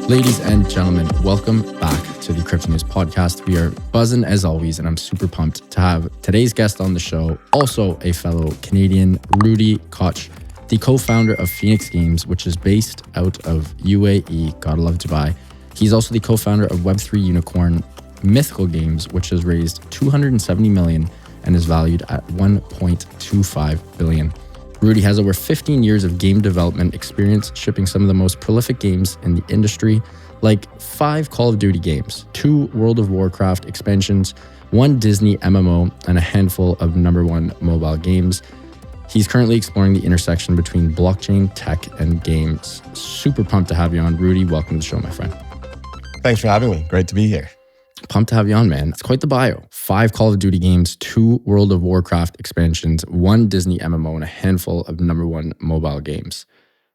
Ladies and gentlemen, welcome back to the Crypto News Podcast. We are buzzing as always, and I'm super pumped to have today's guest on the show, also a fellow Canadian, Rudy Koch, the co-founder of Fenix Games, which is based out of UAE. Gotta love Dubai. He's also the co-founder of Web3 unicorn Mythical Games, which has raised $270 million and is valued at $1.25 billion. Rudy has over 15 years of game development experience, shipping some of the most prolific games in the industry, like 5 Call of Duty games, 2 World of Warcraft expansions, 1 Disney MMO, and a handful of #1 mobile games. He's currently exploring the intersection between blockchain, tech, and games. Super pumped to have you on. Rudy, welcome to the show, my friend. Thanks for having me. Great to be here. Pumped to have you on, man. It's quite the bio. 5 Call of Duty games, 2 World of Warcraft expansions, 1 Disney MMO, and a handful of #1 mobile games.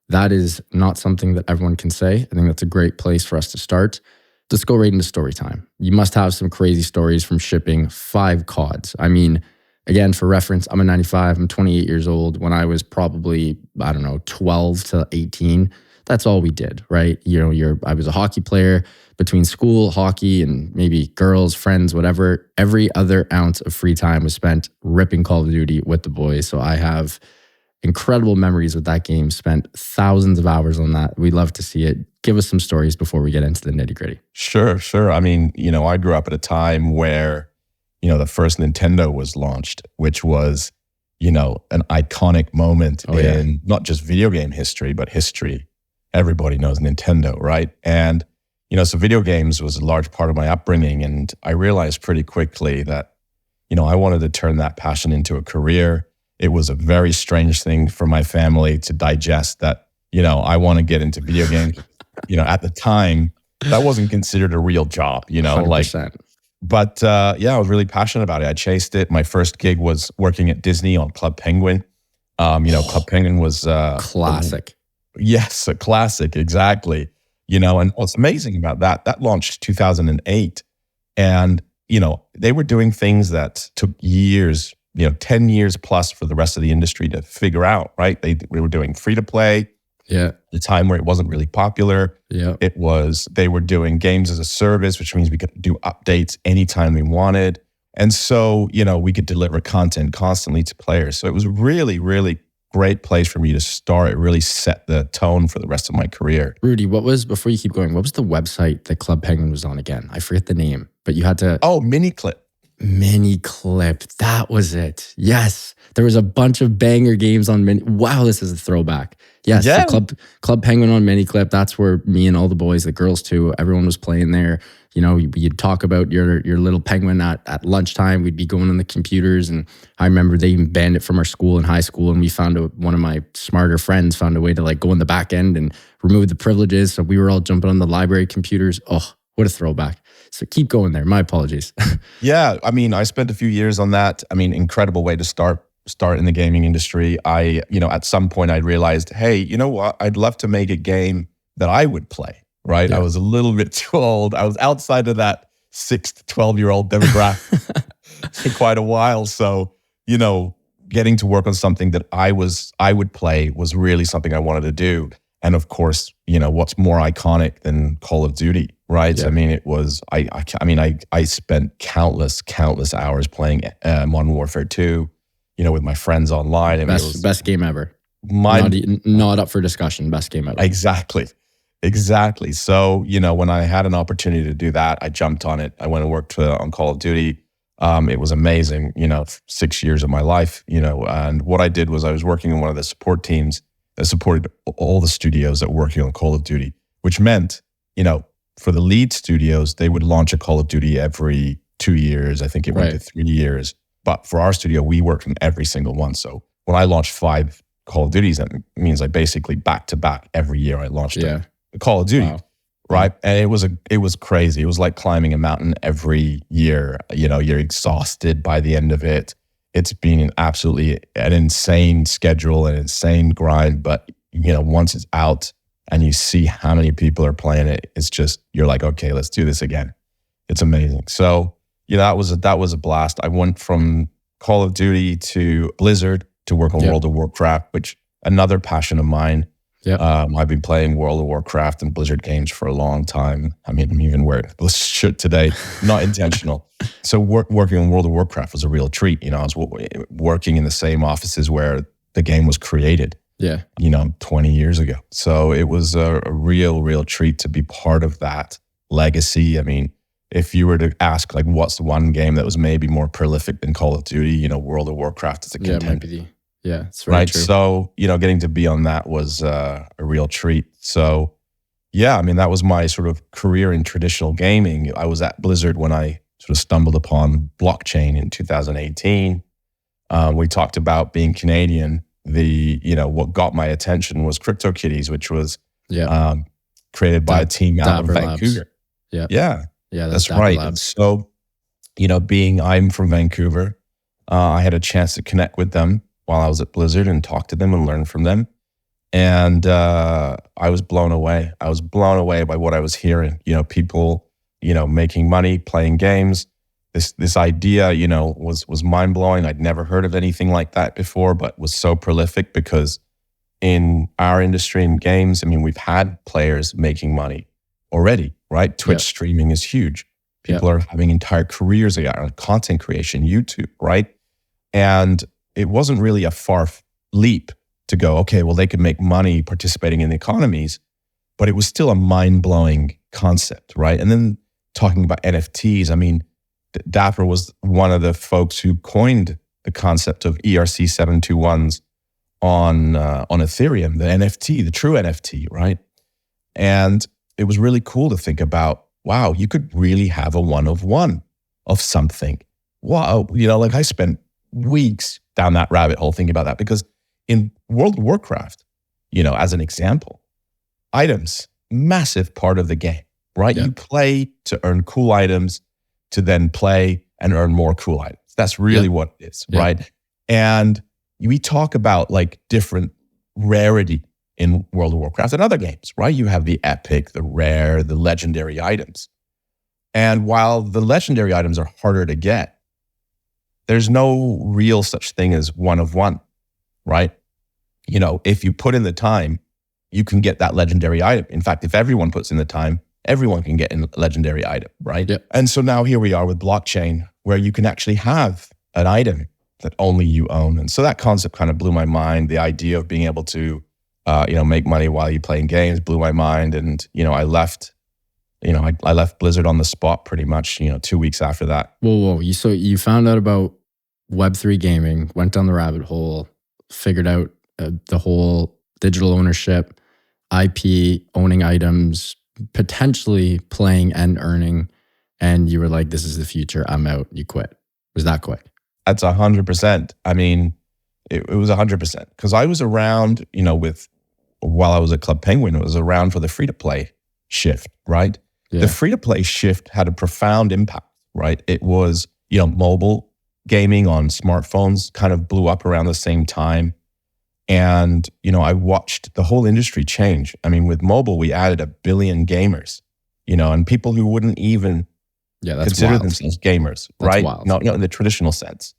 That is not something that everyone can say. I think that's a great place for us to start. Let's go right into story time. You must have some crazy stories from shipping 5 CODs. I mean, again, for reference, I'm a 95. I'm 28 years old. When I was probably, 12 to 18, that's all we did, right? I was a hockey player. Between school, hockey, and maybe girls, friends, whatever, every other ounce of free time was spent ripping Call of Duty with the boys. So I have incredible memories with that game, spent thousands of hours on that. We love to see it. Give us some stories before we get into the nitty gritty. Sure. I mean, I grew up at a time where, the first Nintendo was launched, which was, an iconic moment in not just video game history, but history. Everybody knows Nintendo, right? And so video games was a large part of my upbringing, and I realized pretty quickly that, I wanted to turn that passion into a career. It was a very strange thing for my family to digest that, I want to get into video games. At the time, that wasn't considered a real job, 100%. But I was really passionate about it. I chased it. My first gig was working at Disney on Club Penguin. Club Penguin was classic. Yes, a classic, exactly. And what's amazing about that launched 2008. And, they were doing things that took years, 10 years plus for the rest of the industry to figure out, right? They were doing free to play. Yeah. The time where it wasn't really popular. Yeah. They were doing games as a service, which means we could do updates anytime we wanted. And so, we could deliver content constantly to players. So it was really, really great place for me to start. It really set the tone for the rest of my career. Rudy, before you keep going, what was the website that Club Penguin was on again? I forget the name, but you had to... Oh, Miniclip. Miniclip. That was it. Yes. There was a bunch of banger games on Wow, this is a throwback. Yes, yeah. Club Penguin on Miniclip. That's where me and all the boys, the girls too, everyone was playing there. You'd talk about your little penguin at lunchtime. We'd be going on the computers, and I remember they even banned it from our school in high school, and we found one of my smarter friends found a way to go in the back end and remove the privileges. So we were all jumping on the library computers. Oh, what a throwback. So keep going there. My apologies. Yeah, I spent a few years on that. Incredible way to start in the gaming industry. At some point I realized, hey, you know what? I'd love to make a game that I would play. Right. Yeah. I was a little bit too old. I was outside of that 6 to 12-year-old demographic for quite a while. So, getting to work on something that I would play was really something I wanted to do. And of course, what's more iconic than Call of Duty, right? Yeah. It was, I spent countless hours playing Modern Warfare 2, with my friends online. Best game ever. Not up for discussion. Best game ever. Exactly. So, when I had an opportunity to do that, I jumped on it. I went and worked on Call of Duty. It was amazing, 6 years of my life, and what I did was I was working in one of the support teams that supported all the studios that were working on Call of Duty, which meant, for the lead studios, they would launch a Call of Duty every 2 years. I think it went to 3 years. But for our studio, we worked on every single one. So when I launched 5 Call of Duties, that means I basically back to back every year I launched a Call of Duty, right? And it was crazy. It was like climbing a mountain every year. You're exhausted by the end of it. It's been an insane schedule, an insane grind. But once it's out and you see how many people are playing it, it's just you're like, okay, let's do this again. It's amazing. So that was a blast. I went from Call of Duty to Blizzard to work on World of Warcraft, which another passion of mine. Yep. I've been playing World of Warcraft and Blizzard games for a long time. I mean, I'm even wearing a Blizzard shirt today, not intentional. So working on World of Warcraft was a real treat. I was working in the same offices where the game was created, 20 years ago. So it was a real treat to be part of that legacy. I mean, if you were to ask, like, what's the one game that was maybe more prolific than Call of Duty, World of Warcraft is a contender. It's very true. So, getting to be on that was a real treat. So, I mean, that was my sort of career in traditional gaming. I was at Blizzard when I sort of stumbled upon blockchain in 2018. We talked about being Canadian. What got my attention was CryptoKitties, which was created by a team out of Vancouver. Yeah, that's right. And so, I'm from Vancouver, I had a chance to connect with them while I was at Blizzard and talk to them and learn from them. And I was blown away. I was blown away by what I was hearing. People, making money, playing games. This idea, was mind-blowing. I'd never heard of anything like that before, but was so prolific because in our industry in games, I mean, we've had players making money already, right? Twitch streaming is huge. People are having entire careers on content creation, YouTube, right? And it wasn't really a far leap to go, okay, well, they could make money participating in the economies, but it was still a mind-blowing concept, right? And then talking about NFTs, I mean, Dapper was one of the folks who coined the concept of ERC-721s on Ethereum, the NFT, the true NFT, right? And it was really cool to think about, wow, you could really have a one-of-one of something. Wow, I spent weeks down that rabbit hole thinking about that because in World of Warcraft, as an example, items, massive part of the game, right? You play to earn cool items to then play and earn more cool items. That's really what it is, right? And we talk about like different rarity in World of Warcraft and other games, right? You have the epic, the rare, the legendary items. And while the legendary items are harder to get, there's no real such thing as one of one, right? If you put in the time, you can get that legendary item. In fact, if everyone puts in the time, everyone can get a legendary item, right? And so now here we are with blockchain, where you can actually have an item that only you own. And so that concept kind of blew my mind. The idea of being able to, make money while you're playing games blew my mind. And, I left Blizzard on the spot pretty much, 2 weeks after that. Whoa. So you found out about Web3 gaming, went down the rabbit hole, figured out the whole digital ownership, IP, owning items, potentially playing and earning. And you were like, this is the future. I'm out. You quit. Was that quick? That's 100%. I mean, it was 100% because I was around, while I was at Club Penguin, it was around for the free-to-play shift, right? The free-to-play shift had a profound impact, right? It was, mobile gaming on smartphones kind of blew up around the same time. And, I watched the whole industry change. I mean, with mobile, we added 1 billion gamers, and people who wouldn't even consider themselves gamers, right? Not in the traditional sense.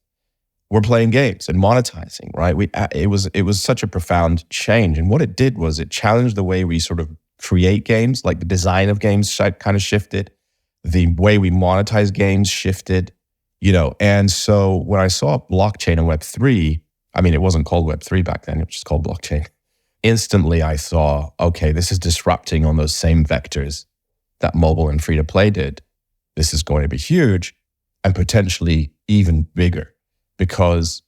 We're playing games and monetizing, right? It was such a profound change. And what it did was it challenged the way we sort of create games, like the design of games kind of shifted. The way we monetize games shifted, And so when I saw blockchain and Web3, I mean, it wasn't called Web3 back then, it was just called blockchain. Instantly, I saw, okay, this is disrupting on those same vectors that mobile and free-to-play did. This is going to be huge and potentially even bigger. Because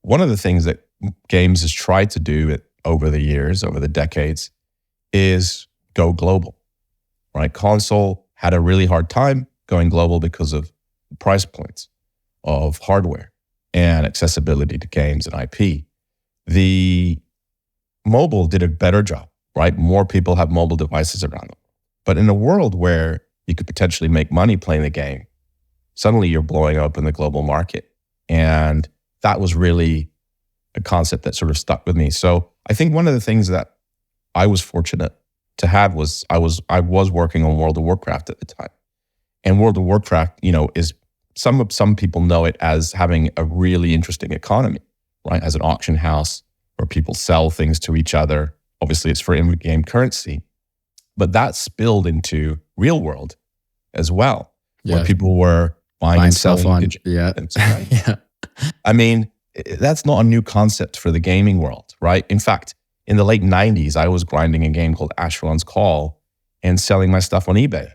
one of the things that games has tried to do over the years, over the decades, is go global, right? Console had a really hard time going global because of price points of hardware and accessibility to games and IP. The mobile did a better job, right? More people have mobile devices around them. But in a world where you could potentially make money playing the game, suddenly you're blowing up in the global market. And that was really a concept that sort of stuck with me. So I think one of the things that I was fortunate to have was I was working on World of Warcraft at the time. And World of Warcraft, is some people know it as having a really interesting economy, right? As an auction house where people sell things to each other Obviously, it's for in-game currency, but that spilled into real world as well, where people were buying and stuff selling. On, yeah. Yeah. I mean, that's not a new concept for the gaming world, right? In fact, in the late 90s, I was grinding a game called Asheron's Call and selling my stuff on eBay.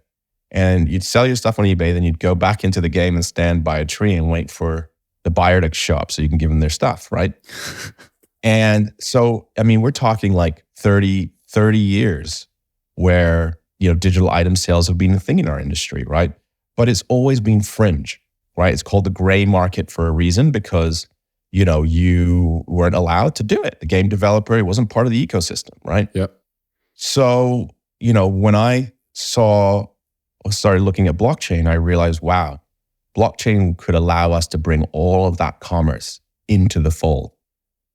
And you'd sell your stuff on eBay, then you'd go back into the game and stand by a tree and wait for the buyer to show up so you can give them their stuff, right? And so, I mean, we're talking like 30 years where, digital item sales have been a thing in our industry, right? But it's always been fringe, right? It's called the gray market for a reason because, you weren't allowed to do it. The game developer, it wasn't part of the ecosystem, right? Yep. So, when I started looking at blockchain, I realized, wow, blockchain could allow us to bring all of that commerce into the fold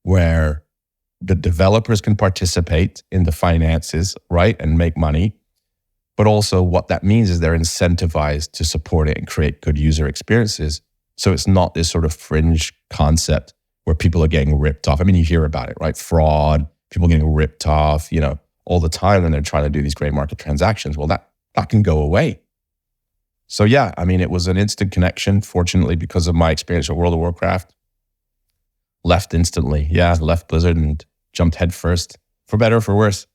where the developers can participate in the finances, right, and make money. But also what that means is they're incentivized to support it and create good user experiences. So it's not this sort of fringe concept where people are getting ripped off. I mean, you hear about it, right? Fraud, people getting ripped off, all the time when they're trying to do these gray market transactions. Well, that can go away. So yeah, I mean, it was an instant connection, fortunately, because of my experience at World of Warcraft. Left instantly. Yeah, left Blizzard and jumped headfirst, for better or for worse.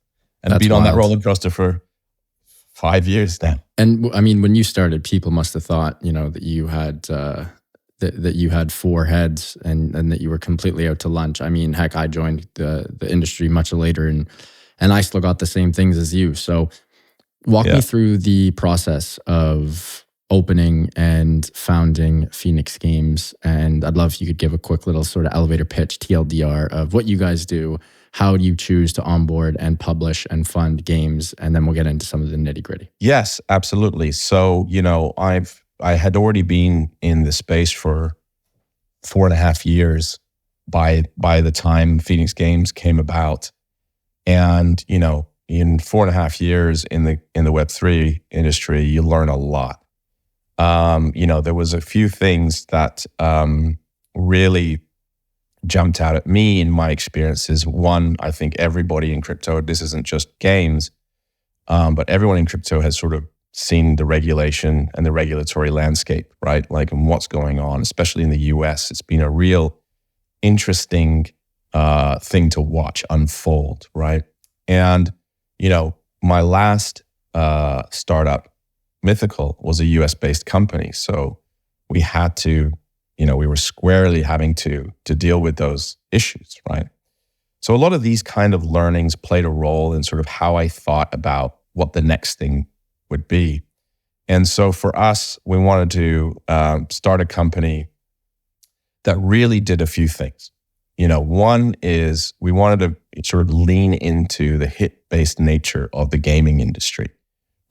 And That's been on that wild. roller coaster for 5 years now. And I mean, when you started, people must have thought, that you had that you had 4 heads and that you were completely out to lunch. I mean, heck, I joined the industry much later, and I still got the same things as you. So, walk me through the process of opening and founding Fenix Games, and I'd love if you could give a quick little sort of elevator pitch, TLDR, of what you guys do. How do you choose to onboard and publish and fund games? And then we'll get into some of the nitty gritty. Yes, absolutely. So, I had already been in the space for 4.5 years by the time Fenix Games came about. And, in 4.5 years in the Web3 industry, you learn a lot. There was a few things that really jumped out at me in my experiences. One, I think everybody in crypto, this isn't just games, but everyone in crypto has sort of seen the regulation and the regulatory landscape, right? Like, and what's going on, especially in the US. It's been a real interesting thing to watch unfold, right? And, my last startup, Mythical, was a US-based company. So we had to, we were squarely having to deal with those issues, right? So a lot of these kind of learnings played a role in sort of how I thought about what the next thing would be. And so for us, we wanted to start a company that really did a few things. One is we wanted to sort of lean into the hit-based nature of the gaming industry,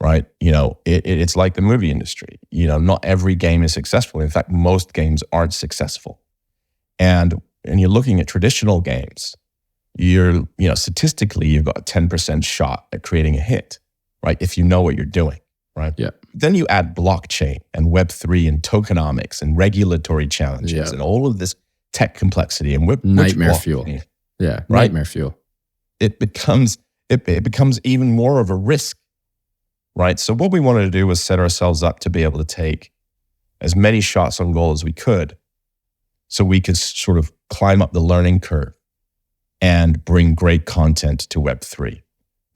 right? It's like the movie industry. Not every game is successful. In fact, most games aren't successful. And you're looking at traditional games, statistically, you've got a 10% shot at creating a hit, right? If you know what you're doing, right? Yeah. Then you add blockchain and Web3 and tokenomics and regulatory challenges and all of this tech complexity and nightmare fuel. Yeah, right? Nightmare fuel. It becomes even more of a risk, right? So what we wanted to do was set ourselves up to be able to take as many shots on goal as we could so we could sort of climb up the learning curve and bring great content to Web3.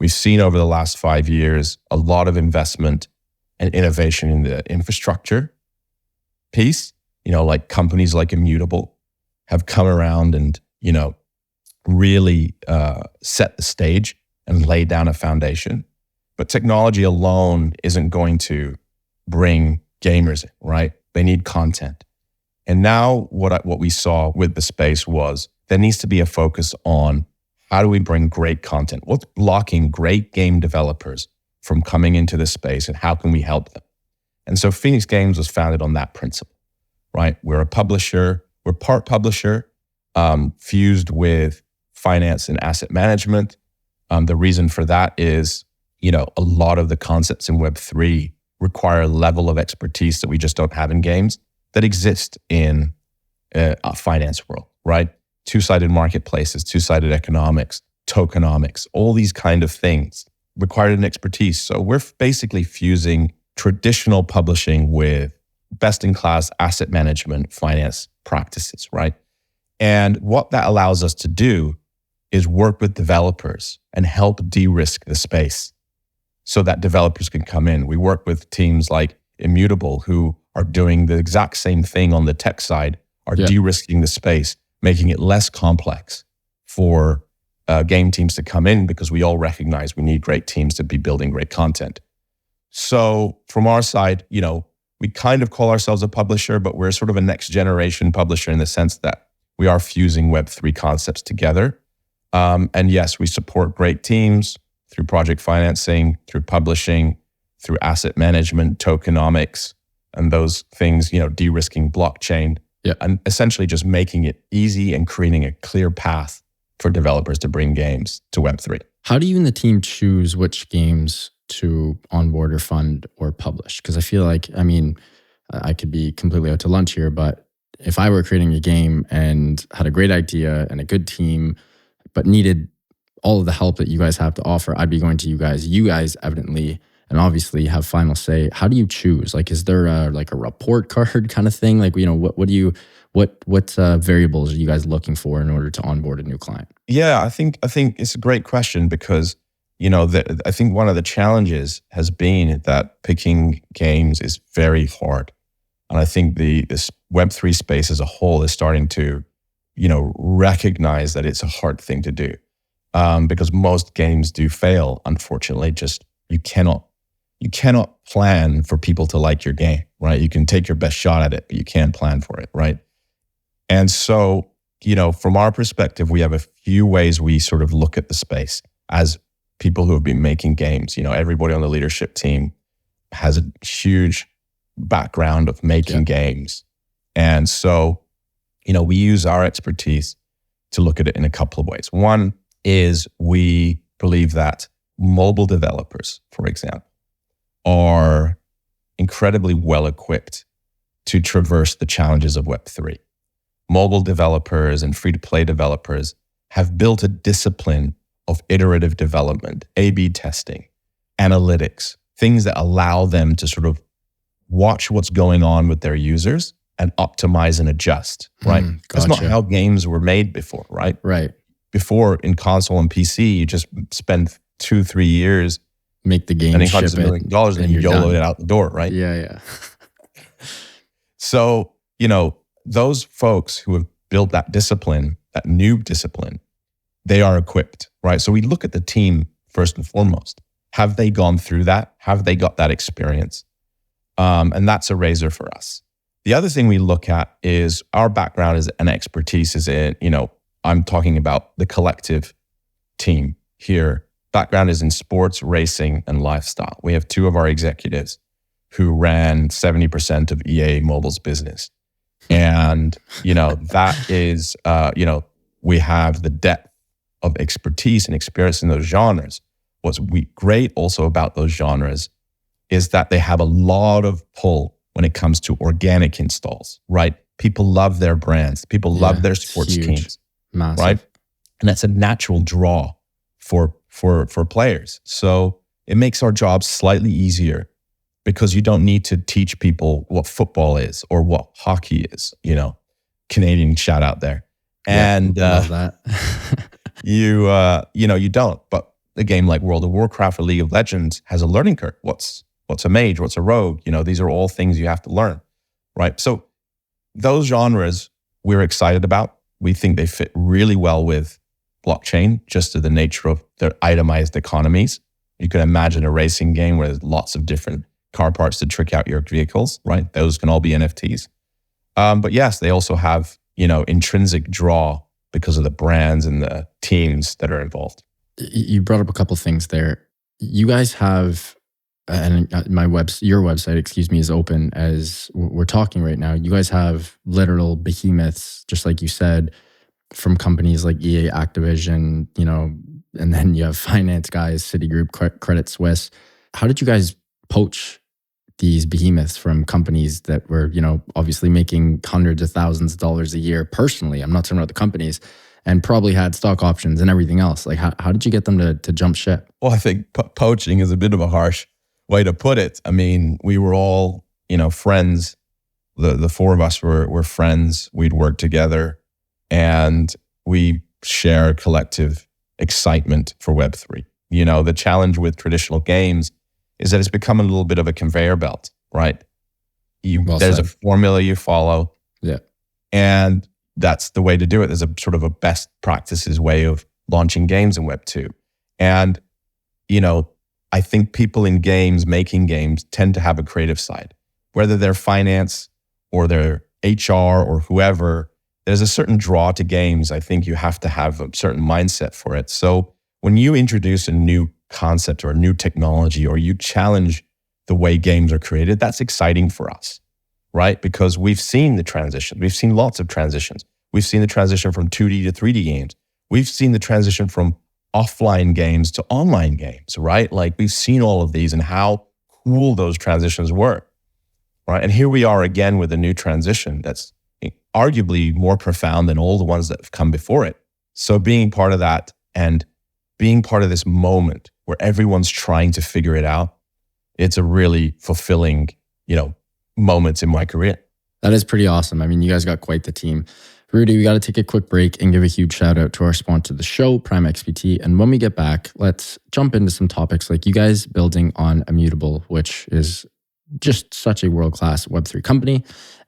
We've seen over the last 5 years a lot of investment and innovation in the infrastructure piece. Like companies like Immutable have come around and, really set the stage and lay down a foundation. But technology alone isn't going to bring gamers in, right? They need content. And now what we saw with the space was there needs to be a focus on how do we bring great content? What's blocking great game developers from coming into the space, and how can we help them? And so Fenix Games was founded on that principle, right? We're a publisher, we're part publisher, fused with finance and asset management. The reason for that is, a lot of the concepts in Web3 require a level of expertise that we just don't have in games that exist in a finance world, right? Two-sided marketplaces, two-sided economics, tokenomics, all these kind of things required an expertise. So we're basically fusing traditional publishing with best-in-class asset management finance practices, right? And what that allows us to do is work with developers and help de-risk the space so that developers can come in. We work with teams like Immutable, who are doing the exact same thing on the tech side, are de-risking the space, making it less complex for game teams to come in, because we all recognize we need great teams to be building great content. So from our side, we kind of call ourselves a publisher, but we're sort of a next generation publisher in the sense that we are fusing Web3 concepts together. And yes, we support great teams through project financing, through publishing, through asset management, tokenomics, and those things, de-risking blockchain, and essentially just making it easy and creating a clear path for developers to bring games to Web3. How do you and the team choose which games to onboard or fund or publish? Because I feel like, I could be completely out to lunch here, but if I were creating a game and had a great idea and a good team, but needed all of the help that you guys have to offer, I'd be going to you guys. You guys evidently and obviously have final say. How do you choose? Like, is there a report card kind of thing? Like, what variables are you guys looking for in order to onboard a new client? Yeah, I think it's a great question, because I think one of the challenges has been that picking games is very hard, and I think this Web3 space as a whole is starting to recognize that it's a hard thing to do, because most games do fail. Unfortunately, just you cannot plan for people to like your game, right? You can take your best shot at it, but you can't plan for it, right? And so, from our perspective, we have a few ways we sort of look at the space as people who have been making games. Everybody on the leadership team has a huge background of making games. And so, we use our expertise to look at it in a couple of ways. One is we believe that mobile developers, for example, are incredibly well equipped to traverse the challenges of Web3. Mobile developers and free-to-play developers have built a discipline of iterative development, A/B testing, analytics, things that allow them to sort of watch what's going on with their users and optimize and adjust, right? Gotcha. That's not how games were made before, right? Right. Before, in console and PC, you just spend 2-3 years make the game, spending hundreds of millions of dollars, and you YOLO it out the door, right? Yeah. So, those folks who have built that discipline, that noob discipline, they are equipped, right? So we look at the team first and foremost. Have they gone through that? Have they got that experience? And that's a razor for us. The other thing we look at is our background is and expertise is in, I'm talking about the collective team here. Background is in sports, racing, and lifestyle. We have 2 of our executives who ran 70% of EA Mobile's business. And, that is, we have the depth of expertise and experience in those genres. What's great also about those genres is that they have a lot of pull when it comes to organic installs, right? People love their brands. People love their sports teams, massive. Right? And that's a natural draw for players. So it makes our job slightly easier, because you don't need to teach people what football is or what hockey is, Canadian shout out there. And love that. you don't. But a game like World of Warcraft or League of Legends has a learning curve. What's a mage? What's a rogue? These are all things you have to learn, right? So those genres we're excited about. We think they fit really well with blockchain, just to the nature of their itemized economies. You can imagine a racing game where there's lots of different car parts to trick out your vehicles, right? Those can all be NFTs. But yes, they also have, intrinsic draw because of the brands and the teams that are involved. You brought up a couple things there. You guys have, and your website, is open as we're talking right now. You guys have literal behemoths, just like you said, from companies like EA, Activision, and then you have finance guys, Citigroup, Credit Suisse. How did you guys poach these behemoths from companies that were, obviously making hundreds of thousands of dollars a year personally? I'm not talking about the companies. and probably had stock options and everything else. Like how did you get them to jump ship? Well, I think poaching is a bit of a harsh way to put it. I mean, we were all, friends. The four of us were friends. We'd worked together and we share collective excitement for Web3. The challenge with traditional games is that it's become a little bit of a conveyor belt, right? There's a formula you follow. Yeah. And that's the way to do it. There's a sort of a best practices way of launching games in Web2. And, I think people in games, making games, tend to have a creative side. Whether they're finance or they're HR or whoever, there's a certain draw to games. I think you have to have a certain mindset for it. So when you introduce a new concept or a new technology, or you challenge the way games are created, that's exciting for us, right? Because we've seen the transition. We've seen lots of transitions. We've seen the transition from 2D to 3D games. We've seen the transition from offline games to online games, right? Like we've seen all of these and how cool those transitions were, right? And here we are again with a new transition that's arguably more profound than all the ones that have come before it. So being part of that and being part of this moment where everyone's trying to figure it out, it's a really fulfilling, moments in my career. That is pretty awesome. I mean, you guys got quite the team. Rudy, we got to take a quick break and give a huge shout out to our sponsor of the show, Prime XPT. And when we get back, let's jump into some topics like you guys building on Immutable, which is just such a world-class Web3 company.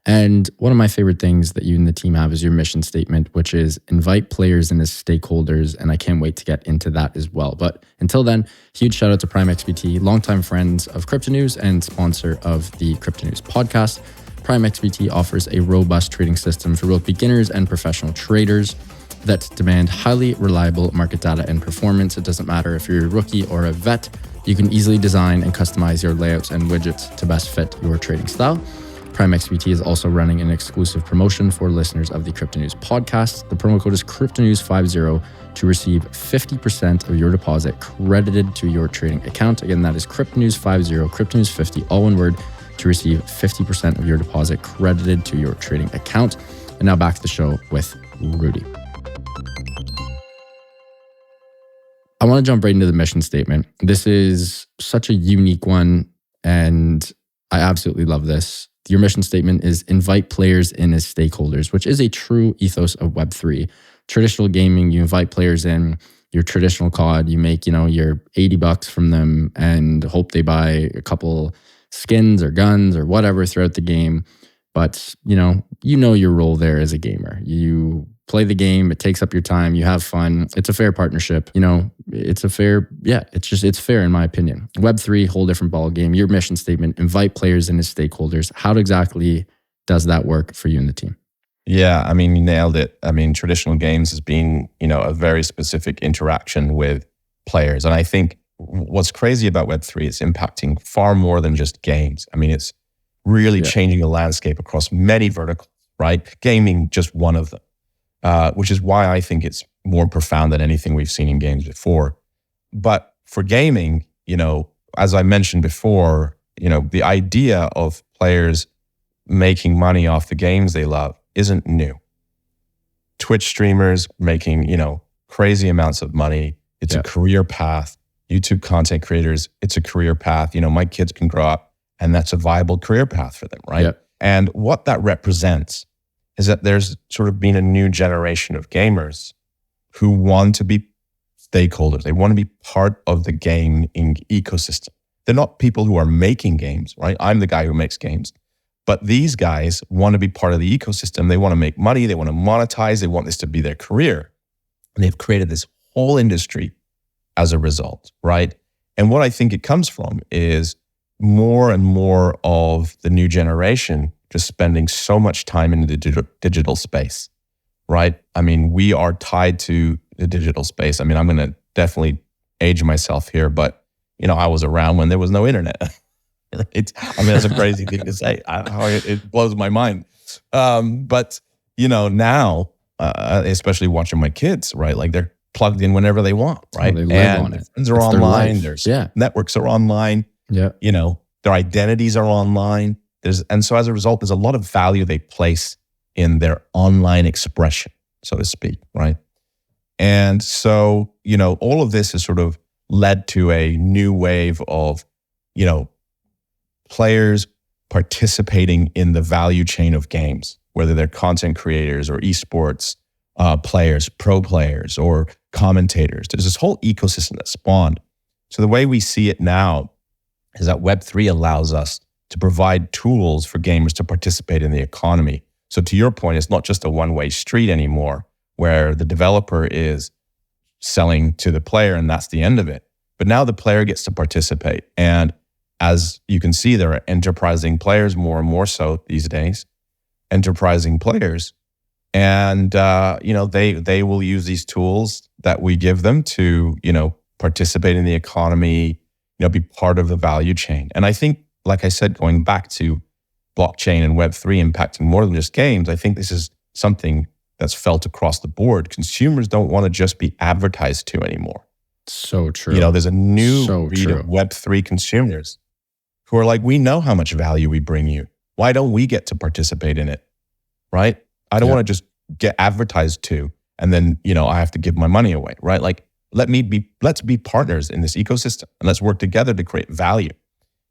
And one of my favorite things that you and the team have is your mission statement, which is invite players and as stakeholders. And I can't wait to get into that as well. But until then, huge shout out to Prime XPT, longtime friends of Crypto News and sponsor of the Crypto News podcast. Prime XPT offers a robust trading system for both beginners and professional traders that demand highly reliable market data and performance. It doesn't matter if you're a rookie or a vet, you can easily design and customize your layouts and widgets to best fit your trading style. Prime XPT is also running an exclusive promotion for listeners of the Crypto News podcast. The promo code is CryptoNews50 to receive 50% of your deposit credited to your trading account. Again, that is CryptoNews50, CryptoNews50, all one word, to receive 50% of your deposit credited to your trading account. And now back to the show with Rudy. I want to jump right into the mission statement. This is such a unique one, and I absolutely love this. Your mission statement is invite players in as stakeholders, which is a true ethos of Web3. Traditional gaming, you invite players in, your traditional COD, you make, your $80 from them and hope they buy a couple skins or guns or whatever throughout the game. But, you know your role there as a gamer. You play the game, it takes up your time, you have fun. It's a fair partnership. It's fair in my opinion. Web3, whole different ball game. Your mission statement, invite players in as stakeholders. How exactly does that work for you and the team? Yeah, I mean, you nailed it. I mean, traditional games has been, a very specific interaction with players. And I think what's crazy about Web3, it's impacting far more than just games. I mean, it's really changing the landscape across many verticals, right? Gaming, just one of them, which is why I think it's more profound than anything we've seen in games before. But for gaming, as I mentioned before, the idea of players making money off the games they love isn't new. Twitch streamers making, crazy amounts of money. It's a career path. YouTube content creators, it's a career path. My kids can grow up and that's a viable career path for them, right? Yep. And what that represents is that there's sort of been a new generation of gamers who want to be stakeholders. They want to be part of the gaming ecosystem. They're not people who are making games, right? I'm the guy who makes games. But these guys want to be part of the ecosystem. They want to make money. They want to monetize. They want this to be their career. And they've created this whole industry as a result, right? And what I think it comes from is more and more of the new generation just spending so much time in the digital space, right? I mean, we are tied to the digital space. I mean, I'm going to definitely age myself here, but, I was around when there was no internet. Right? I mean, that's a crazy thing to say. It blows my mind. But, now, especially watching my kids, right? Like they're plugged in whenever they want, right? They live on it. Friends are online. There's networks are online. Yeah. Their identities are online. And so as a result, there's a lot of value they place in their online expression, so to speak, right? And so, all of this has sort of led to a new wave of, players participating in the value chain of games, whether they're content creators or esports players, pro players, or commentators. There's this whole ecosystem that spawned. So the way we see it now is that Web3 allows us to provide tools for gamers to participate in the economy. So to your point, it's not just a one-way street anymore where the developer is selling to the player and that's the end of it. But now the player gets to participate. And as you can see, there are enterprising players more and more so these days, enterprising players. And, they will use these tools that we give them to, participate in the economy, be part of the value chain. And I think, like I said, going back to blockchain and Web3 impacting more than just games, I think this is something that's felt across the board. Consumers don't want to just be advertised to anymore. So true. There's a new breed of Web3 consumers who are like, we know how much value we bring you. Why don't we get to participate in it? Right? I don't want to just get advertised to and then, I have to give my money away, right? Like, let's be partners in this ecosystem and let's work together to create value.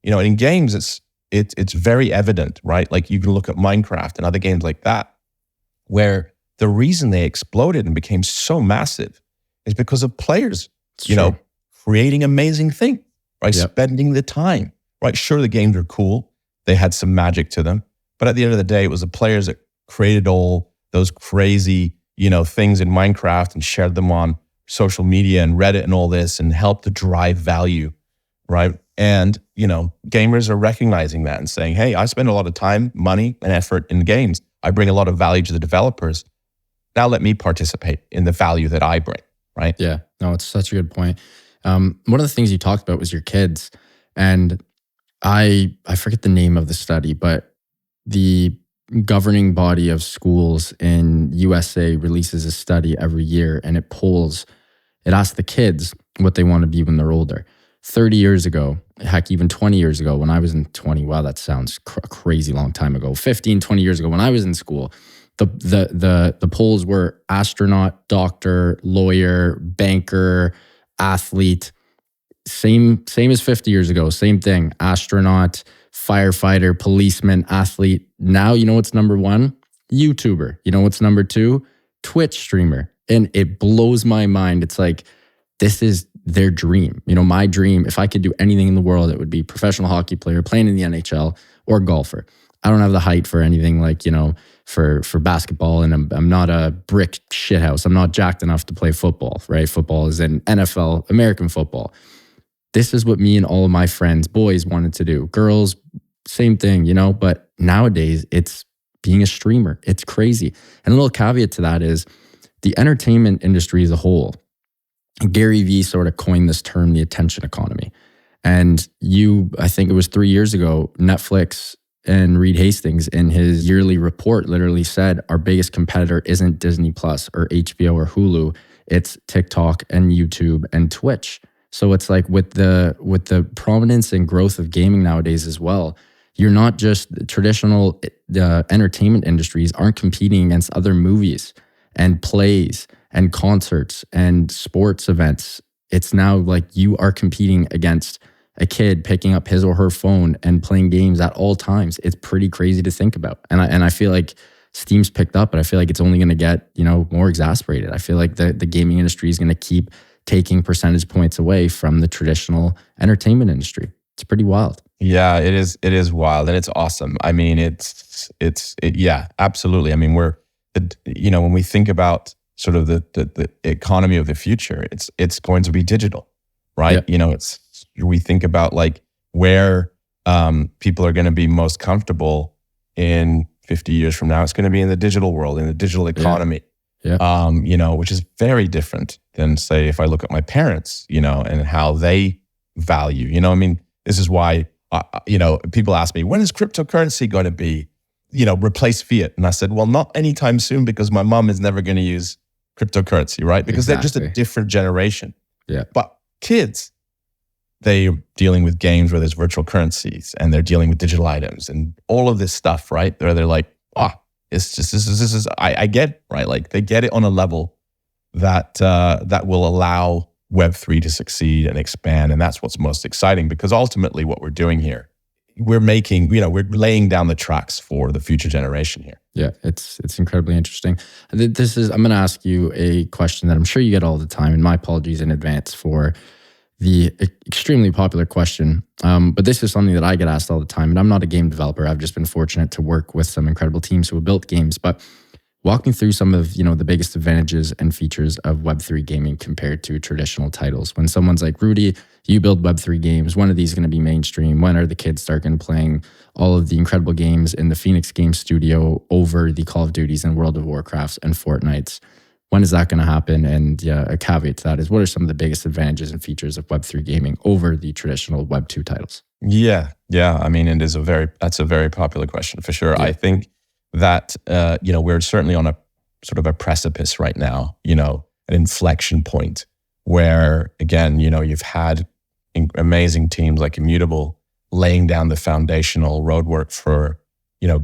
In games, it's very evident, right? Like you can look at Minecraft and other games like that, where the reason they exploded and became so massive is because of players, creating amazing things, right? Yep. Spending the time, right? Sure, the games are cool. They had some magic to them. But at the end of the day, it was the players that created all those crazy, things in Minecraft and shared them on social media and Reddit and all this and helped to drive value, right? And, gamers are recognizing that and saying, hey, I spend a lot of time, money, and effort in games. I bring a lot of value to the developers. Now let me participate in the value that I bring, right? Yeah, no, it's such a good point. One of the things you talked about was your kids. And I forget the name of the study, but the governing body of schools in USA releases a study every year and it asks the kids what they want to be when they're older. 30 years ago, heck, even 20 years ago, when I was in 20, wow, that sounds crazy long time ago. 15, 20 years ago, when I was in school, the polls were astronaut, doctor, lawyer, banker, athlete. Same as 50 years ago, same thing. Astronaut, firefighter, policeman, athlete. Now, you know what's number one? YouTuber. You know what's number two? Twitch streamer. And it blows my mind. It's like, this is their dream. My dream, if I could do anything in the world, it would be professional hockey player, playing in the NHL, or golfer. I don't have the height for anything like, for basketball, and I'm not a brick shithouse. I'm not jacked enough to play football, right? Football is in NFL, American football. This is what me and all of my friends, boys, wanted to do. Girls, same thing, but nowadays it's being a streamer. It's crazy. And a little caveat to that is the entertainment industry as a whole. Gary Vee sort of coined this term, the attention economy. And I think it was 3 years ago, Netflix and Reed Hastings in his yearly report literally said, our biggest competitor isn't Disney Plus or HBO or Hulu. It's TikTok and YouTube and Twitch. So it's like with the prominence and growth of gaming nowadays as well, you're not just traditional entertainment industries aren't competing against other movies and plays and concerts and sports events. It's now like you are competing against a kid picking up his or her phone and playing games at all times. It's pretty crazy to think about. And I feel like Steam's picked up, but I feel like it's only going to get, more exasperated. I feel like the gaming industry is going to keep taking percentage points away from the traditional entertainment industry. It's pretty wild. Yeah, it is wild, and it's awesome. I mean, yeah, absolutely. I mean, when we think about sort of the economy of the future, it's going to be digital, right? Yeah. We think about like where people are going to be most comfortable in 50 years from now. It's going to be in the digital world, in the digital economy. Yeah. Which is very different than, say, if I look at my parents, and how they value, this is why, people ask me, when is cryptocurrency going to be, replace fiat? And I said, well, not anytime soon, because my mom is never going to use cryptocurrency, right? Because they're just a different generation. Yeah. But kids, they're dealing with games where there's virtual currencies and they're dealing with digital items and all of this stuff, right? They're like, it's just, this is, I get it, right? Like they get it on a level that will allow Web3 to succeed and expand. And that's what's most exciting, because ultimately what we're doing here, we're laying down the tracks for the future generation here. Yeah, it's incredibly interesting. I'm going to ask you a question that I'm sure you get all the time, and my apologies in advance for the extremely popular question. But this is something that I get asked all the time, and I'm not a game developer. I've just been fortunate to work with some incredible teams who have built games. But walking through some of the biggest advantages and features of Web3 gaming compared to traditional titles. When someone's like, Rudy, you build Web3 games, when are these going to be mainstream? When are the kids start going to playing all of the incredible games in the Fenix Games studio over the Call of Duties and World of Warcrafts and Fortnites? When is that going to happen? And a caveat to that is, what are some of the biggest advantages and features of Web3 gaming over the traditional Web2 titles? Yeah. I mean, that's a very popular question for sure. Yeah. I think that we're certainly on a sort of a precipice right now, an inflection point where, again, you've had amazing teams like Immutable laying down the foundational roadwork for,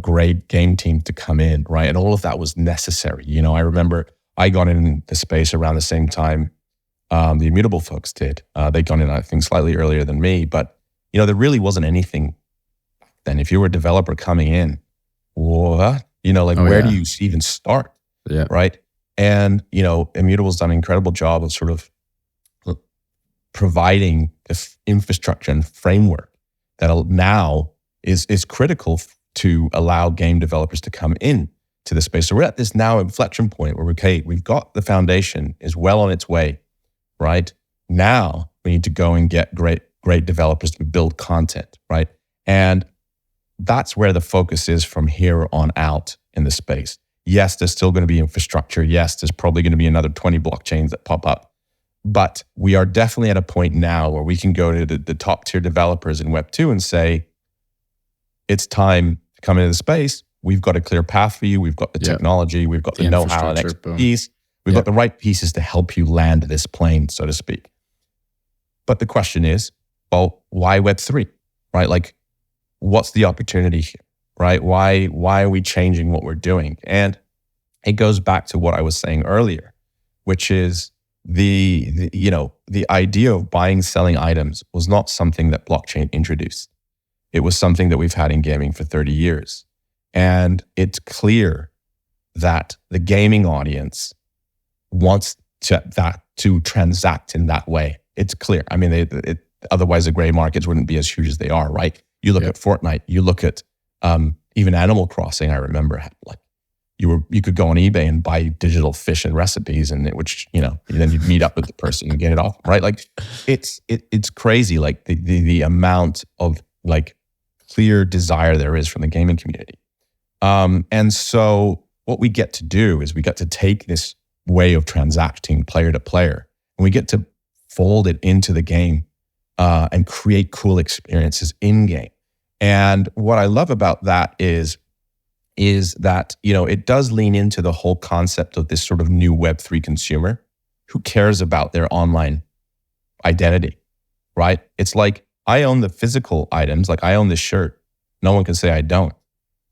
great game teams to come in, right? And all of that was necessary. I remember I got in the space around the same time the Immutable folks did. They'd gone in, I think, slightly earlier than me, but, there really wasn't anything then. If you were a developer coming in, what? Where do you even start? Yeah. Right. And, Immutable's done an incredible job of sort of providing this infrastructure and framework that now is critical to allow game developers to come in to the space. So we're at this now inflection point where, we've got the foundation is well on its way, right? Now we need to go and get great developers to build content, right? And that's where the focus is from here on out in the space. Yes, there's still going to be infrastructure. Yes, there's probably going to be another 20 blockchains that pop up. But we are definitely at a point now where we can go to the top tier developers in Web2 and say, it's time to come into the space. We've got a clear path for you. We've got the technology. We've got the know-how and expertise. We've got the right pieces to help you land this plane, so to speak. But the question is, well, why Web3, right? What's the opportunity here, right? Why are we changing what we're doing? And it goes back to what I was saying earlier, which is the idea of buying, selling items was not something that blockchain introduced. It was something that we've had in gaming for 30 years. And it's clear that the gaming audience wants to transact in that way. It's clear. I mean, otherwise the gray markets wouldn't be as huge as they are, right? You look at Fortnite, you look at even Animal Crossing. I remember you could go on eBay and buy digital fish and recipes, and then you'd meet up with the person and get it off, right? It's crazy, the amount of clear desire there is from the gaming community. And so what we get to do is we get to take this way of transacting player to player, and we get to fold it into the game and create cool experiences in game. And what I love about that is that, it does lean into the whole concept of this sort of new Web3 consumer who cares about their online identity, right? It's like, I own the physical items, I own this shirt. No one can say I don't.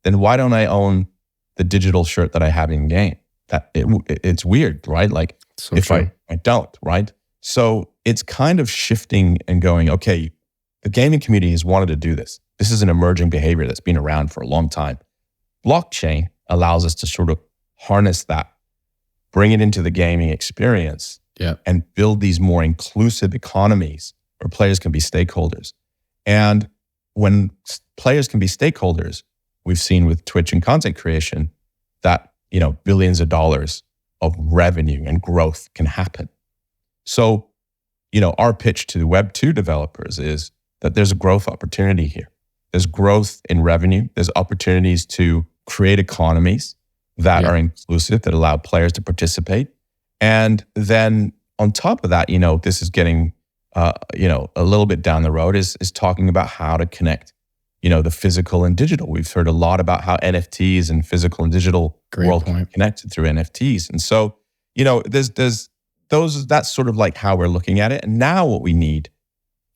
Then why don't I own the digital shirt that I have in game? It's weird, right? So if true. I don't, right? So it's kind of shifting and going, okay, the gaming community has wanted to do this. This is an emerging behavior that's been around for a long time. Blockchain allows us to sort of harness that, bring it into the gaming experience, and build these more inclusive economies where players can be stakeholders. And when players can be stakeholders, we've seen with Twitch and content creation that, billions of dollars of revenue and growth can happen. So, our pitch to the Web2 developers is that there's a growth opportunity here. There's growth in revenue. There's opportunities to create economies that are inclusive, that allow players to participate. And then on top of that, this is getting, a little bit down the road is talking about how to connect, the physical and digital. We've heard a lot about how NFTs and physical and digital world are connected through NFTs. And so, that's sort of how we're looking at it. And now what we need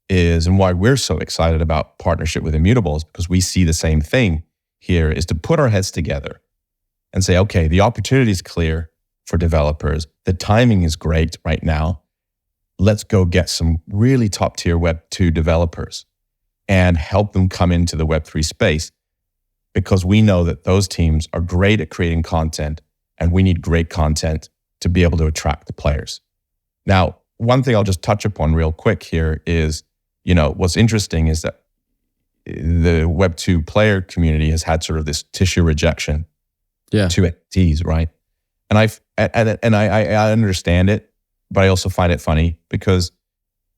is, and why we're so excited about partnership with Immutable, is because we see the same thing here, is to put our heads together and say, okay, the opportunity is clear. for developers. The timing is great right now. Let's go get some really top tier Web2 developers and help them come into the Web3 space, because we know that those teams are great at creating content, and we need great content to be able to attract the players. Now, one thing I'll just touch upon real quick here is, what's interesting is that the Web2 player community has had sort of this tissue rejection to NFTs, right? And I understand it, but I also find it funny because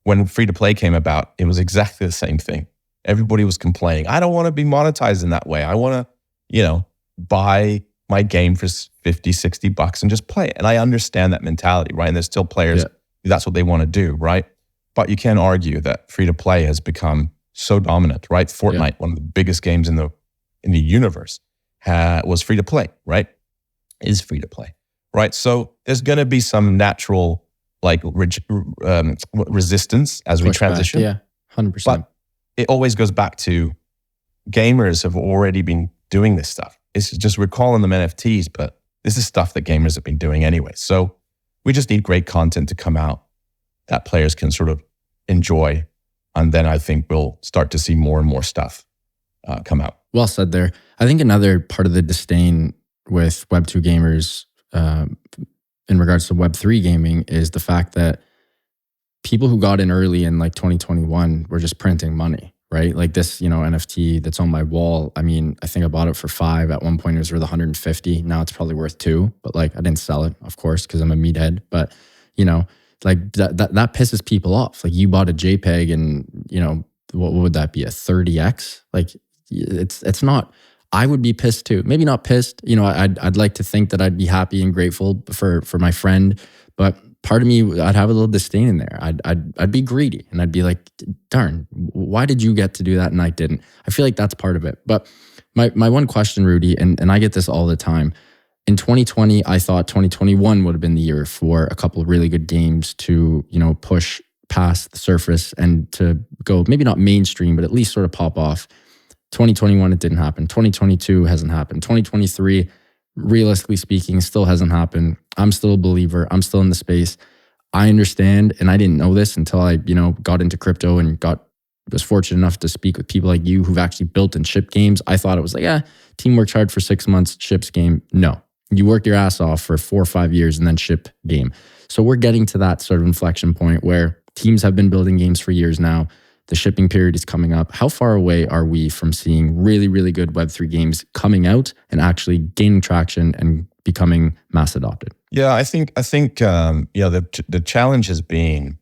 when free-to-play came about, it was exactly the same thing. Everybody was complaining, I don't want to be monetized in that way. I want to, buy my game for $50, $60 and just play it. And I understand that mentality, right? And there's still players, that's what they want to do, right? But you can't argue that free-to-play has become so dominant, right? Fortnite, one of the biggest games in the universe, was free-to-play, right? Is free-to-play, right? So there's going to be some natural resistance as we transition. Yeah, 100%. But it always goes back to gamers have already been doing this stuff. It's just we're calling them NFTs, but this is stuff that gamers have been doing anyway. So we just need great content to come out that players can sort of enjoy. And then I think we'll start to see more and more stuff come out. Well said there. I think another part of the disdain with Web2 gamers in regards to Web3 gaming is the fact that people who got in early in 2021 were just printing money, right? Like this, NFT that's on my wall. I mean, I think I bought it for $5. At one point it was worth 150. Now it's probably worth $2, but I didn't sell it, of course, because I'm a meathead. But, that pisses people off. Like you bought a JPEG and, what would that be? A 30X? It's not, I would be pissed too. Maybe not pissed. I'd like to think that I'd be happy and grateful for my friend, but part of me, I'd have a little disdain in there. I'd be greedy and I'd be like, darn, why did you get to do that and I didn't? I feel like that's part of it. But my one question, Rudy, and I get this all the time. In 2020, I thought 2021 would have been the year for a couple of really good games to, push past the surface and to go maybe not mainstream, but at least sort of pop off. 2021, it didn't happen. 2022 hasn't happened. 2023, realistically speaking, still hasn't happened. I'm still a believer. I'm still in the space. I understand, and I didn't know this until I, got into crypto and was fortunate enough to speak with people like you who've actually built and shipped games. I thought it was team works hard for 6 months, ships game. No, you work your ass off for 4 or 5 years and then ship game. So we're getting to that sort of inflection point where teams have been building games for years now. The shipping period is coming up. How far away are we from seeing really, really good Web3 games coming out and actually gaining traction and becoming mass adopted? Yeah, I think the challenge has been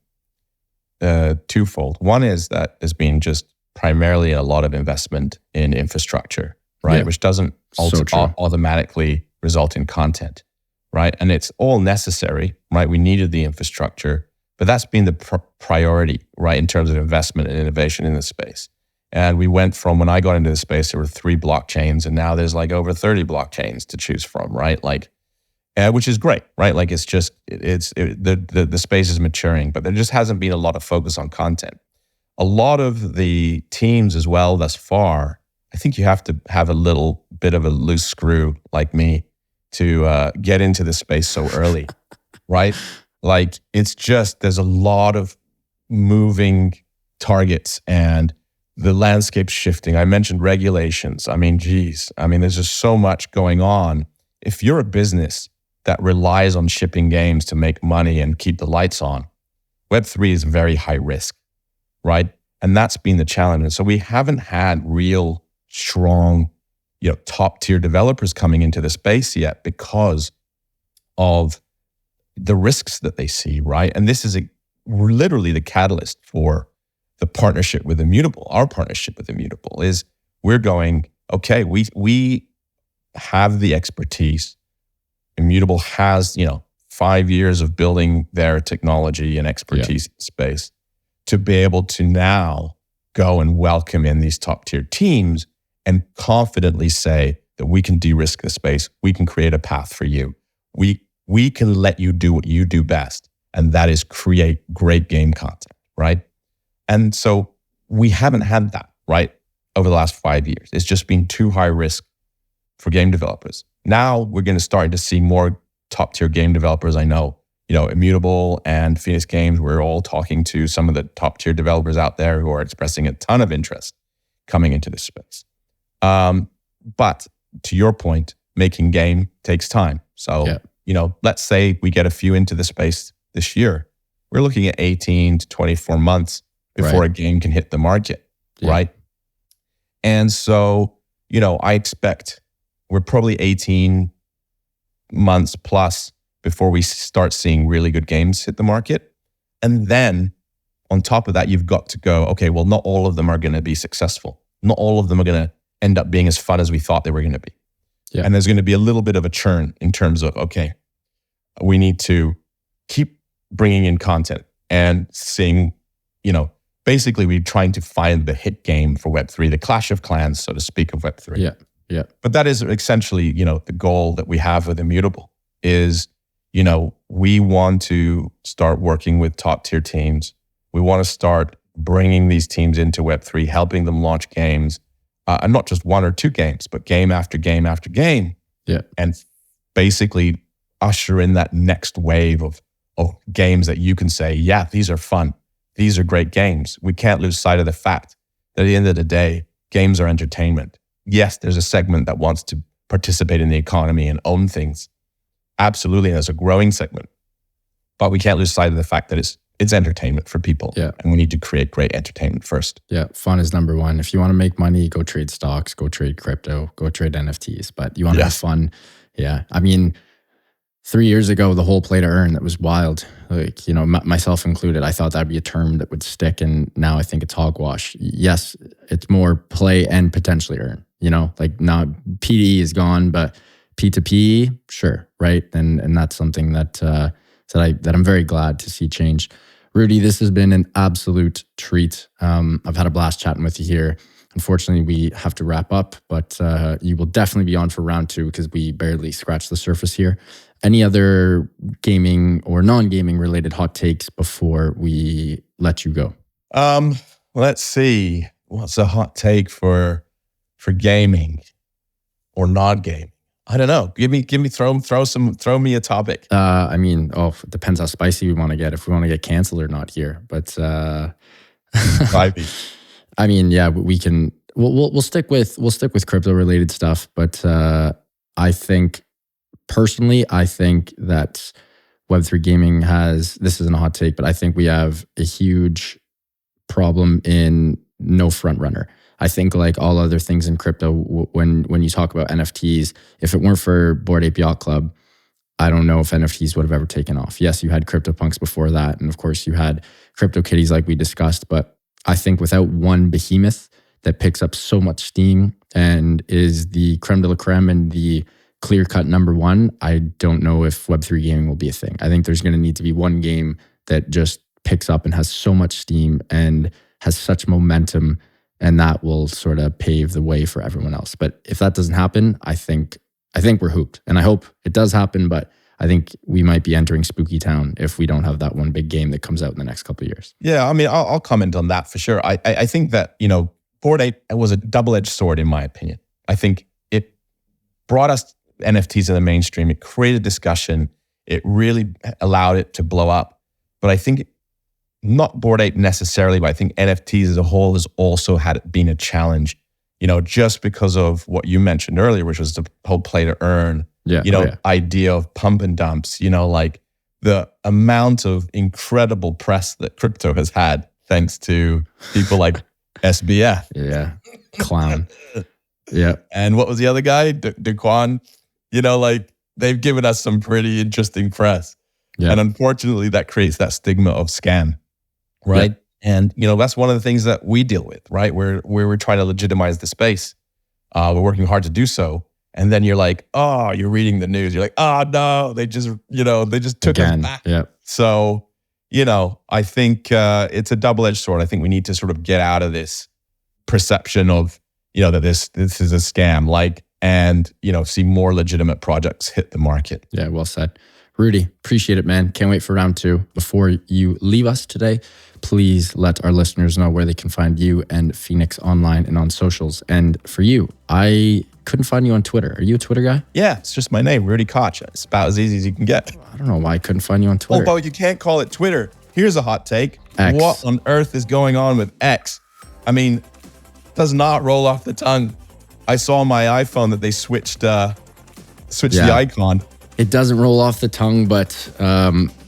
twofold. One is that there's been just primarily a lot of investment in infrastructure, right? Which doesn't automatically result in content, right? And it's all necessary, right? We needed the infrastructure. But that's been the priority, right, in terms of investment and innovation in the space. And we went from, when I got into the space, there were 3 blockchains, and now there's over 30 blockchains to choose from, right? Which is great, right? The space is maturing, but there just hasn't been a lot of focus on content. A lot of the teams as well thus far, I think you have to have a little bit of a loose screw like me to get into the space so early, right? It's just, there's a lot of moving targets and the landscape's shifting. I mentioned regulations. There's just so much going on. If you're a business that relies on shipping games to make money and keep the lights on, Web3 is very high risk, right? And that's been the challenge. And so we haven't had real strong, top tier developers coming into the space yet because of the risks that they see, right? And this is literally the catalyst for the partnership with Immutable. Our partnership with Immutable is we're going, okay, we have the expertise. Immutable has, 5 years of building their technology and expertise space to be able to now go and welcome in these top tier teams and confidently say that we can de-risk the space. We can create a path for you. We can let you do what you do best, and that is create great game content, right? And so we haven't had that, right, over the last 5 years. It's just been too high risk for game developers. Now we're going to start to see more top tier game developers I know. Immutable and Fenix Games, we're all talking to some of the top tier developers out there who are expressing a ton of interest coming into this space. But to your point, making game takes time. So, let's say we get a few into the space this year. We're looking at 18 to 24 months before a game can hit the market, right? And so, I expect we're probably 18 months plus before we start seeing really good games hit the market. And then on top of that, you've got to go, okay, well, not all of them are going to be successful. Not all of them are going to end up being as fun as we thought they were going to be. Yeah. And there's going to be a little bit of a churn in terms of, okay, we need to keep bringing in content and seeing, basically we're trying to find the hit game for Web3, the Clash of Clans, so to speak, of Web3. Yeah, yeah. But that is essentially, the goal that we have with Immutable is, we want to start working with top tier teams. We want to start bringing these teams into Web3, helping them launch games, and not just one or two games, but game after game after game. Yeah. And basically usher in that next wave of games that you can say, yeah, these are fun. These are great games. We can't lose sight of the fact that at the end of the day, games are entertainment. Yes, there's a segment that wants to participate in the economy and own things. Absolutely, there's a growing segment. But we can't lose sight of the fact that it's entertainment for people. Yeah. And we need to create great entertainment first. Yeah, fun is number one. If you want to make money, go trade stocks, go trade crypto, go trade NFTs. But you want to have fun. Yeah. I mean, 3 years ago, the whole play to earn, that was wild. Like, myself included, I thought that'd be a term that would stick. And now I think it's hogwash. Yes, it's more play and potentially earn, like now PD is gone, but P2P, sure. Right. And that's something that I'm very glad to see change. Rudy, this has been an absolute treat. I've had a blast chatting with you here. Unfortunately, we have to wrap up, but you will definitely be on for round 2 because we barely scratched the surface here. Any other gaming or non-gaming related hot takes before we let you go? Let's see. What's a hot take for gaming or non-gaming? I don't know. Give me, throw me a topic. It depends how spicy we want to get. If we want to get canceled or not here, but we can. We'll stick with crypto related stuff. But I think personally, that Web3 gaming this isn't a hot take, but I think we have a huge problem in no front runner. I think like all other things in crypto, when you talk about NFTs, if it weren't for Bored Ape Yacht Club, I don't know if NFTs would have ever taken off. Yes, you had CryptoPunks before that. And of course you had CryptoKitties like we discussed. But I think without one behemoth that picks up so much steam and is the creme de la creme and the clear-cut number one, I don't know if Web3 gaming will be a thing. I think there's going to need to be one game that just picks up and has so much steam and has such momentum, and that will sort of pave the way for everyone else. But if that doesn't happen, I think we're hooped. And I hope it does happen, but I think we might be entering spooky town if we don't have that one big game that comes out in the next couple of years. Yeah, I mean, I'll comment on that for sure. I think that, Bored Ape was a double-edged sword in my opinion. I think it brought us NFTs in the mainstream. It created discussion. It really allowed it to blow up. But I think not Bored Ape necessarily, but I think NFTs as a whole has also been a challenge, just because of what you mentioned earlier, which was the whole play to earn, idea of pump and dumps, like the amount of incredible press that crypto has had thanks to people like SBF. Yeah. Clown. Yeah. And what was the other guy? Daquan, they've given us some pretty interesting press. Yeah. And unfortunately that creates that stigma of scam. Right. Yeah. And, that's one of the things that we deal with, right? Where we're trying to legitimize the space. We're working hard to do so. And then you're like, oh, you're reading the news. You're like, oh no, they just took us back. Yeah. So, I think it's a double-edged sword. I think we need to sort of get out of this perception of, that this is a scam, and see more legitimate projects hit the market. Yeah, well said. Rudy, appreciate it, man. Can't wait for round 2. Before you leave us today, please let our listeners know where they can find you and Fenix online and on socials. And for you, I couldn't find you on Twitter. Are you a Twitter guy? Yeah, it's just my name, Rudy Koch. It's about as easy as you can get. I don't know why I couldn't find you on Twitter. Oh, but you can't call it Twitter. Here's a hot take. X. What on earth is going on with X? I mean, does not roll off the tongue. I saw on my iPhone that they switched the icon. It doesn't roll off the tongue, but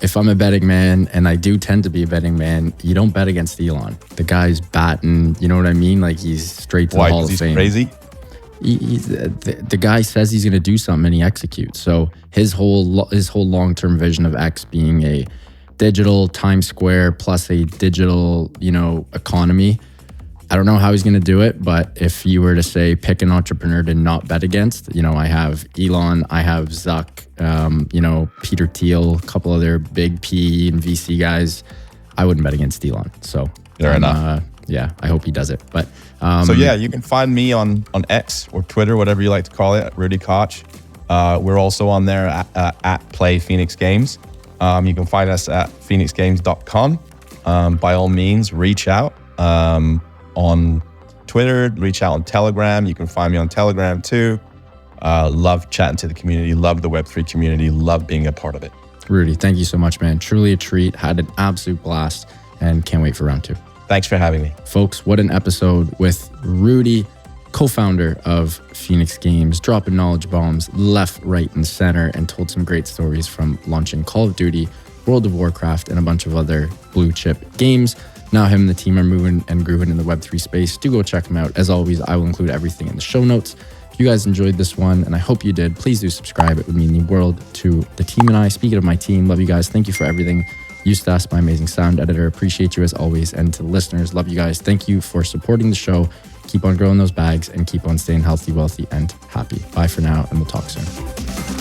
if I'm a betting man, and I do tend to be a betting man, you don't bet against Elon. The guy's batting, you know what I mean? Like he's straight to the Hall of Fame. Why? Because he's crazy? The guy says he's going to do something and he executes. So his whole long-term vision of X being a digital Times Square plus a digital, economy. I don't know how he's going to do it, but if you were to say pick an entrepreneur to not bet against, I have Elon, I have Zuck, Peter Thiel, a couple other big PE and VC guys. I wouldn't bet against Elon. So fair enough. Yeah, I hope he does it. But so yeah, you can find me on X or Twitter, whatever you like to call it, Rudy Koch. We're also on there at Play Fenix Games. You can find us at phenixgames.com. By all means, reach out. On Twitter, reach out on Telegram. You can find me on Telegram too. Love chatting to the community, love the Web3 community, love being a part of it. Rudy, thank you so much, man. Truly a treat. Had an absolute blast and can't wait for round 2. Thanks for having me. Folks, what an episode with Rudy, co-founder of Fenix Games, dropping knowledge bombs left, right, and center, and told some great stories from launching Call of Duty, World of Warcraft, and a bunch of other blue chip games. Now him and the team are moving and grooving in the Web3 space. Do go check them out. As always, I will include everything in the show notes. If you guys enjoyed this one, and I hope you did, please do subscribe. It would mean the world to the team and I. Speaking of my team, love you guys. Thank you for everything. Eustace, my amazing sound editor, appreciate you as always. And to the listeners, love you guys. Thank you for supporting the show. Keep on growing those bags and keep on staying healthy, wealthy, and happy. Bye for now, and we'll talk soon.